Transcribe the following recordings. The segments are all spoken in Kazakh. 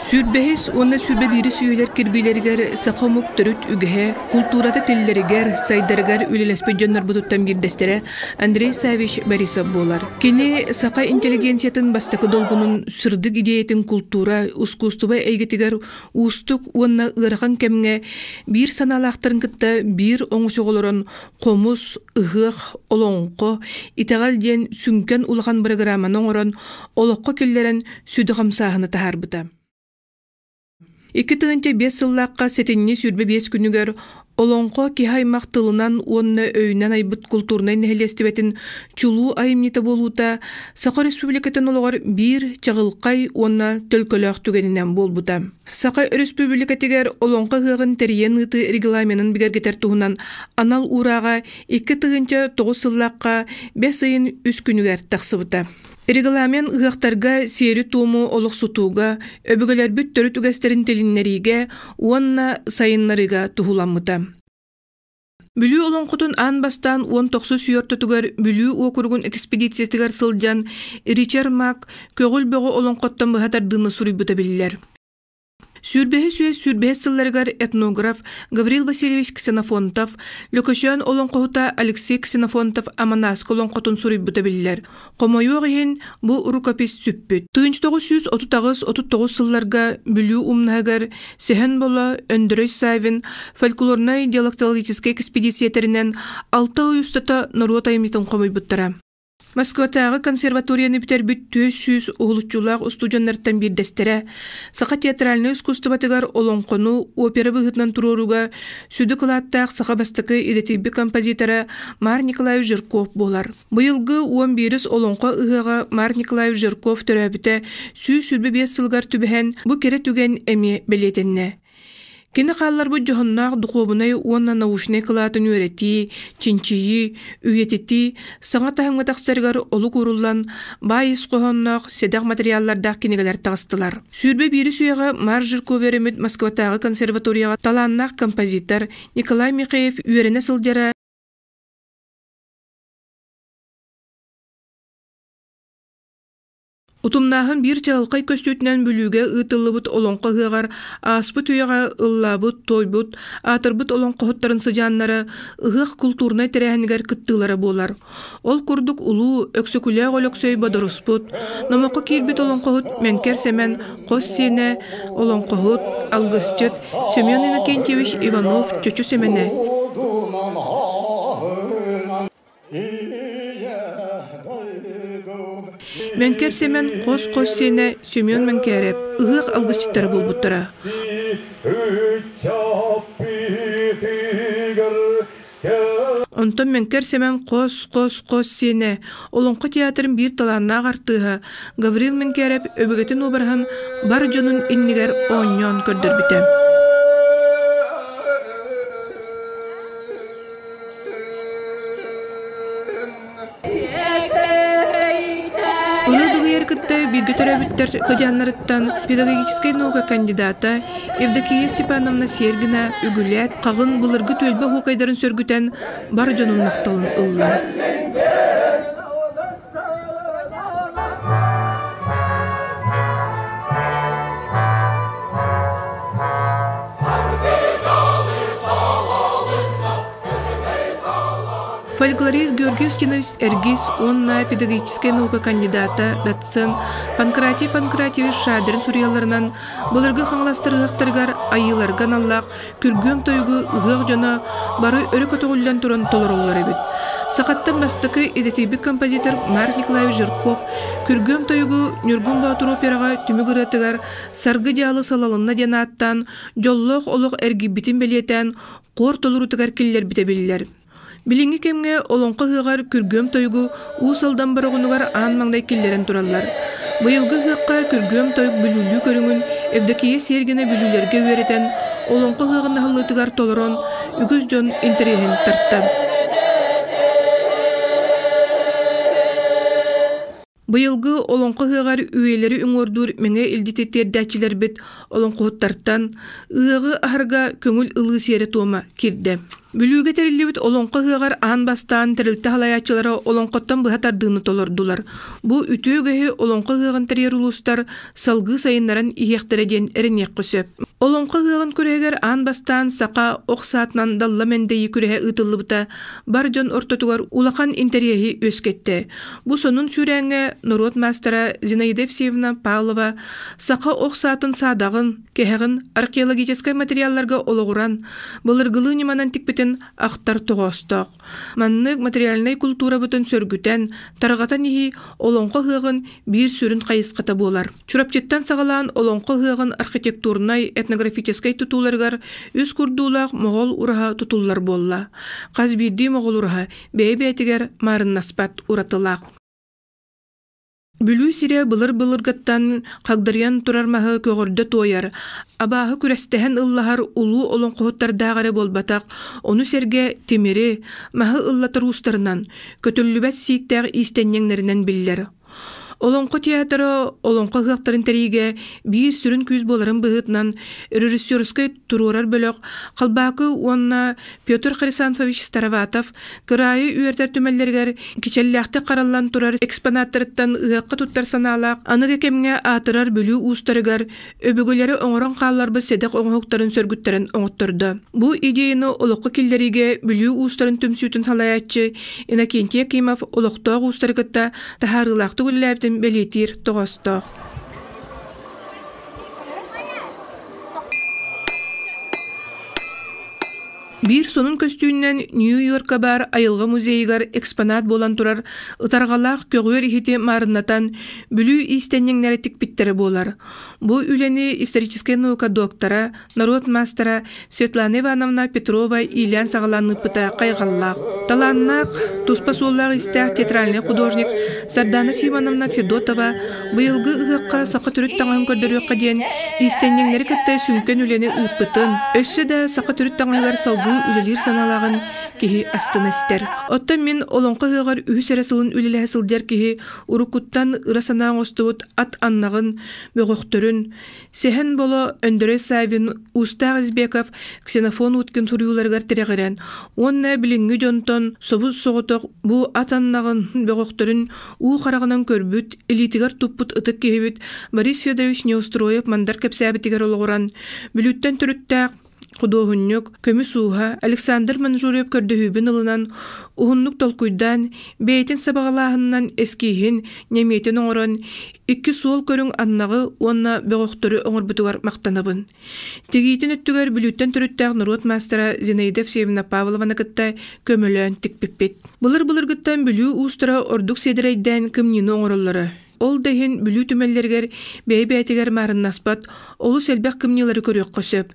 Sürbehis onna sürbe biri süyüler kirbileriger sakamuk törüt ügehe, kulturata tilleriger, saydargar ülelespe canlar bututtan bir destere Andrei Savich Borisov bolar. Kini saka intelligensiyatın bastakı dolgunun sırdık ideyetin kultura, uskustuba eygetiger ustuk onna ırakan kemge bir sanalaktarın kıtta bir oңuşoğoloron komus, ıhıq, olonqo, itagal diyen sünken ulakan programman oңoron olokko killeren südüqam sahını taharbıta. 2-5 sыллаққа сетенне сүрбе 5 күнігер олонқо кихаймақ тылынан онна өйнен айбыт культурнай нәхелестібетін чулу айымнита болута Сақа Республикатын олығыр бір чағылқай онна төлкөлөк түгенінен болбута. Сақа Республикатигер олонқо ғығын тәріен ұты регламенін бігергетер туғынан анал ураға 2-9 сыллаққа 5 айын 3 күнігер тақсыбыта. Регламент ұғақтарға сері туымы олық сұтуға, өбігілер бүт төріт үгәстерін теліннеріге, онна сайынларыға тұхуламыда. Бүлі олон құтын ан бастан 19 сүйортытығар бүлі оқырғын экспедициятығар сылжан Ричард Мак көгіл бөғі олон құттан бұхатардыны сұрый бұта білілер. Сүрбеhe сылларыгар этнограф Гаврил Васильевич Ксенофонтов, Лөкөшөн олон қоғыта Алексей Ксенофонтов аманаск олон қотын сұрый бұта білілер. Қомайуғы ен бұ рукопис сүппіт. 1939 сылларга бүлі умнағар сехен бола Өндрөй Савин фольклорнай диалектологический экспедициятерінен 6 ұйыстата Норот айымнетін қомай бұттара. Москватағы консерваторияны бітер бүт 200 ұғылытчулақ ұстуджаннарттан бір дәстері, Сақа театральны искусстватығар олонқону опера бұғытнан тұруруға сүді қылаттақ Сақа бастықы иретейбі композитора Мар Николаев Жирков болар. Бұйылғы 11 олонқо ұғыға Мар Николаев Жирков түрәбіті сүрбе 5 сылғар түбіген бұ кере түген әме білетінне. Кені қаллар бұ жоғыннақ дұқобынай онна наушне қылатын өреті, чинчиyi, үйететі, саңа тахыңға тақстарғар олы көрулан байыз қоғыннақ седақ материаллардақ кенегелер тағыстылар. Сүрбе бері сүйеға Мар Жирков өремет Москватағы консерваторияға таланнақ композитор Николай Михеев үйеріне сылдері Утумнағын бір чағылқай көстөтінен бүліге ұтылыбыт олонқы ғығар, аспыт үйеға ұллабыт, тойбыт, атырбыт олонқы хоттарын сыжанлары ұғық культурнай тәрәхінігер кыттылары болар. Ол күрдік ұлу, өксөкілі ғолөксөй бадырыспыт, номақы келбет олонқы хот мәнкер сәмен, қос сене, олонқы хот, алғысчыт, Семен Иннокентьевич Иванов, чөчі сәмене. Мәнкер Семен қос сене Семен Мәнкереп, ұғық алғысчыттары бол бұттыра. Онтон Мәнкер Семен қос сене, олонқы театрын бір таланна ағартыға, Гаврил Мәнкереп өбігетін обырған бар жонын иннігер оңнен көрдір біті. Бирге төрөбүттер хыжаннарыттан педагогической наука кандидата Евдокия Степановна Сергина үгүлет кагын былыргы төлбө хукайдарын сөргүтен бар жонун макталын ылла. Фольклорист Георгий Устинович Эргис, онна педагогическая наука кандидата, доцент Панкратий Панкратьевич Шадрин сурьяларынан бұлырғы қаңластырғақтырғар айыларған аллақ күргөм тойғы ұғық жана бары өрі көтіғілден тұрын толырулар әбіт. Сақаттан бастықы едетейбік композитор Мар Николаев Жирков күргөм тойғы Нюргун Батыр операға түмі ғыратығар сарғы диалы салалынна денаттан, жоллық олық әргі бітін белетен, қор толырутығар келлер бітебелілер. Билинги кемге олонқы ғығар күргөм тойгу уысалдан барығынығар аң маңдай келдерін тұралар. Быйылгы хыакка күргөм тойг бүлүлүү көрүңүн эвдекие сергене бүлүүлерге үеретен олонко хыагын халлытыгар толорон үгүз жон интерьехин тартта. Быйылгы олонко хыагар үйелери үңөрдүр меңе илдитеттер дәчилер бит олонкоттартан ыагы ахарга көңүл ылы сиере туома кирде. Бүлүүгө терилибит олонко хыагар аан бастаан терилте халаячылары олонкоттон быхатардыны толордулар. Бу үтөөгөһү олонко хыагын терьер улустар салгы сайыннарын иехтереден эренек көсөп. Олонко хыагын күрегер аан бастаан сака ок саатынан далла мендеи күреһе ытыллыбыта бар жон ортотугар улахан интерьехи өскетте. Бу сонун сүрәңе Народ мастера Зинаида Евсеевна Павлова сака ок саатын саадагын, кеһегин археологический материалларга ологуран, былыргылы неманан тикпетен ақтар тоғостық. Маннык материальный культура бүтін сөргүтен, тарғатан ихи олонқы хыағын бір сүрін қайысқата болар. Чурапчеттан сағалан олонқы хыағын архитектурнай этнографическай тутуларгар үз күрдулақ моғол ураға тутулар болла. Қазбирди моғол ураға бәйбәйтігер марын наспат уратылақ. Бүлүү сире былыр-былыргаттан қағдариян турармаһы көгөрдө тойар. Абаһы күрәстәһен ыллаһар улуу олонқоһуттардаагары болбатақ, ону серге темири, маһы ыллатыр устарынан, көтөллүбәт сииттәг истеннеңнәренән биллер. Олонқо театры олонқо хыақтарын тәриге бейі сүрін күз боларын бұғытнан режиссерскай турурар бөліқ қалбақы онна Петр Харисанфович Староватов кырайы үйертер түмәллергер кечелләқті қаралан турар экспонаттарыттан ұғаққа туттар саналақ анығы кемге атырар бүлі ұстарығар өбігілері оңыран қаларбы седек оңықтарын сөргүттерін оңыттырды. Бұ идейіні олыққы келдеріге бүлі ұстарын түмсүтін халаятчы Иннокентий Акимов олықтоғы ұстарығытта тахарылақты үліләбді белетир тоғыстық. Бир сонун көстүүннен Нью-Йоркка бар айылга музейгар экспонат болан турар ытаргалаах көгөр ихити марыннатан бүлүү истеннеңнери тикпиттери болар. Бу үлени историческая наука доктора, народ мастера Светлана Ивановна Петрова Ильян сагаланыпыта кайгаллаах. Таланнак туспасуллаах истеах театральный художник Сардана Симоновна Федотова быйылгы ыгыкка сака түрүт таңын көрдөрүкка диен истеннеңнери кыттай сүнкөн үлени ыппытын. Өссө да сака түрүт таңыгар салгы үлелер саналагын кихи астын истер. Оттан мен олонқы хыагар үхүс арасылын үлеле хасылдер кихи урукуттан ырасанаң остуут ат аннагын бөгөктөрүн сехен боло Өндөрө Савин Устаг Избеков ксенофон уткин туруюларгар терегерен. Онна билиңги жонтон собус соготок бу ат аннагын бөгөктөрүн уу карагынан көрбүт элитигар туппут ытык кихибит Борис Федорович Неустроев мандар кепсәбитигер олгоран бүлүттен түрүттәк Художник, көмүсуха Александр Манжурев көрдөһүбүн ылынан ухуннук толкуйдан бейтин сабагалаһыннан эскиһин неметин оңорон икки суол көрүң аннагы онна бөгөктөрү оңорбутугар мактанабын. Тегитин өттүгөр бүлүттен түрүттәк народ мастера Зинаида Евсеевна Павлова накытта көмөлөн тикпиппит. Былыр-былыргыттан бүлүү устара ордук седирейден кымнины оңороллары. Ол дайын бүлүү түмәллергер бәйбәтігер марын наспат, олу сәлбәк кімнелері көрек қосып.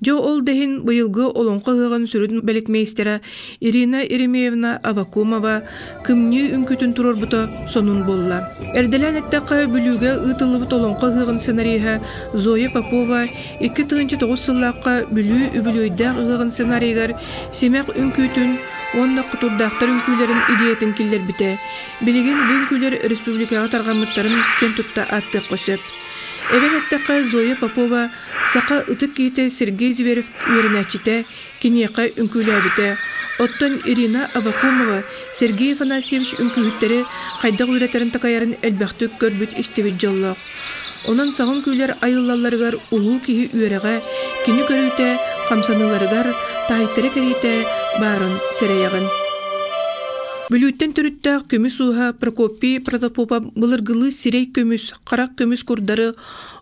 Жо ол дайын бұйылғы олонқы ғығын сүрін бәлікмейстері Ирина Еремеевна Авакумова кімне үнкүтін тұрор бұта сонун болла. Әрділән әттәқі бүлүүге ұтылы бұт олонқы ғығын сценарийға Зоя Попова 2009 сыллаққа бүлүү үбілөйдәқ ғығын сценарийгар семәк үнкүтін онна құтурдақтар үнкүлерін идеятын келдер біте. Білеген бұл үнкүлер республикаға тарғамыттарын кен тұтта атты қосып. Эбен әттәқі Зоя Попова сақа ұтық кейті Сергей Зверев үйерінәчіте кенеқі үнкүлі әбіте. Оттан Ирина Авакумова Сергей Афанасьевич үнкүліктері қайдақ үйретерін тақайарын әлбәқтік көрбіт істебет жоллақ. Онан сағын күйлер айыллаларығар улу кейі үйеріға кені көрүйте қамсаныларығар тайттыры кәрейте барын сәрәйіғын. Бүлүүттен түріттәк көміс уға Прокопий Протопопа бұлыргылы сирей көміс, қарақ көміс құрдары,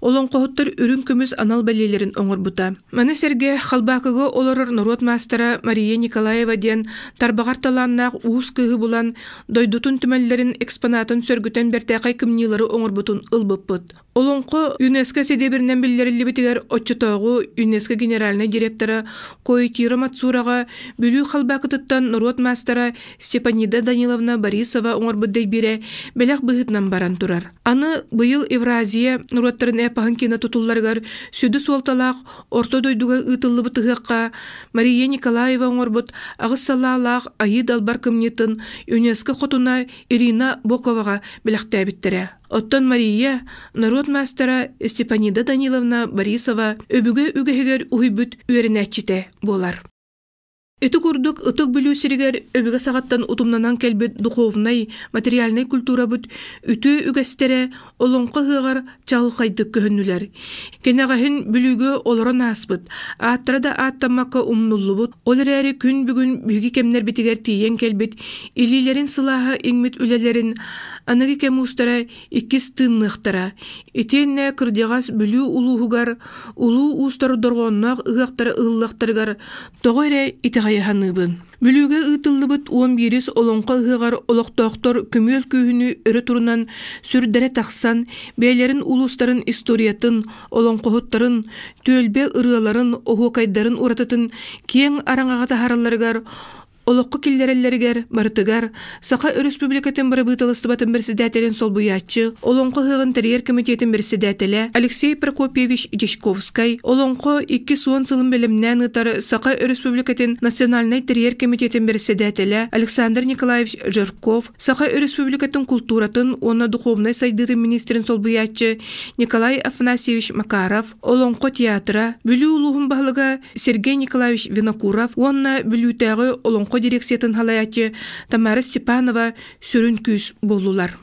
олон қоғыттыр үрін көміс анал бәлелерін оңыр бұта. Маны сәрге қалбақығы оларыр народ мастера Мария Николаева ден тарбағар таланнақ уыз кығы бұлан дойдутын түмәллерін экспонатын сөргітен бәртәқай кімнелері оңыр бұтын ылбыппыт. Олонқо ЮНЕСКО седебірінен білдерілі бітігер отчытауғы ЮНЕСКО генеральный директоры Койтира Мацураға бүлүү қалбақытыттан народ мастера Степанида Степанида Даниловна Борисова оңорбуддай бире белек быһытнан баран турар. Аны быйыл Евразия нуроттарын эпаһын кина тутулларгар сүдү суолталаах орто дойдуга ытыллыбы тыһыакка Мария Николаева оңорбут агыс салаалаах айы далбар кымнетін ЮНЕСКО хотуна Ирина Боковага белектәбиттере. Оттон Мария, народ мастера Степанида Даниловна Борисова өбүгө үгehegер уйбут үеренәчите болар. Эти курдук ытык билүүсиригер өбүгө сагаттан утумнанан келбит духовный, материальный культура бут үтү үгэстере олонко хыгар чалкайдык көһөннүлер. Кенегаһин билүүгө олорон аспыт. Аттара да аттамакка умнуллубут. Олерери күн бүгүн büyügi кемнер битигер тиен келбит. Илилерин сылаһы иңмит үлелерин аныгы кемустара иккис тынныктара. Итенне кырдыгас билүү улуугар, улуу устар доргоннак ыгактары ыллактаргар тогойре итегаяһаныбын. Бүлүүгө ытыллыбыт 11 олонко ыгар олоктоктор күмөл күйүнү өрө турунан сүрдере таксан, бейлерин улустарын историятын, олонкохуттарын, төлбе ырыаларын, охукайдарын урататын кең араңага тахараларыгар олоққы киллереллеригер, барытыгар, Саха Республикатын барабыталыстыбатын берседателен солбуячы, олонқы хығын терьер комитетин берседателе Алексей Прокопьевич Дешковскай, олонқы 2 суон сылын белемнен ытар Саха Республикатын национальный терьер комитетин берседателе Александр Николаевич Жирков, Саха Республикатын культуратын, онна духовный сайдытын министрин солбуячы Николай Афанасьевич Макаров, олонқы театра, бүлүү улуғын бағлыға Сергей Николаевич Винокуров, онна бүлүүтәғы олонқы дирекциятын халаячы Тамара Степанова сүрін күз болулар.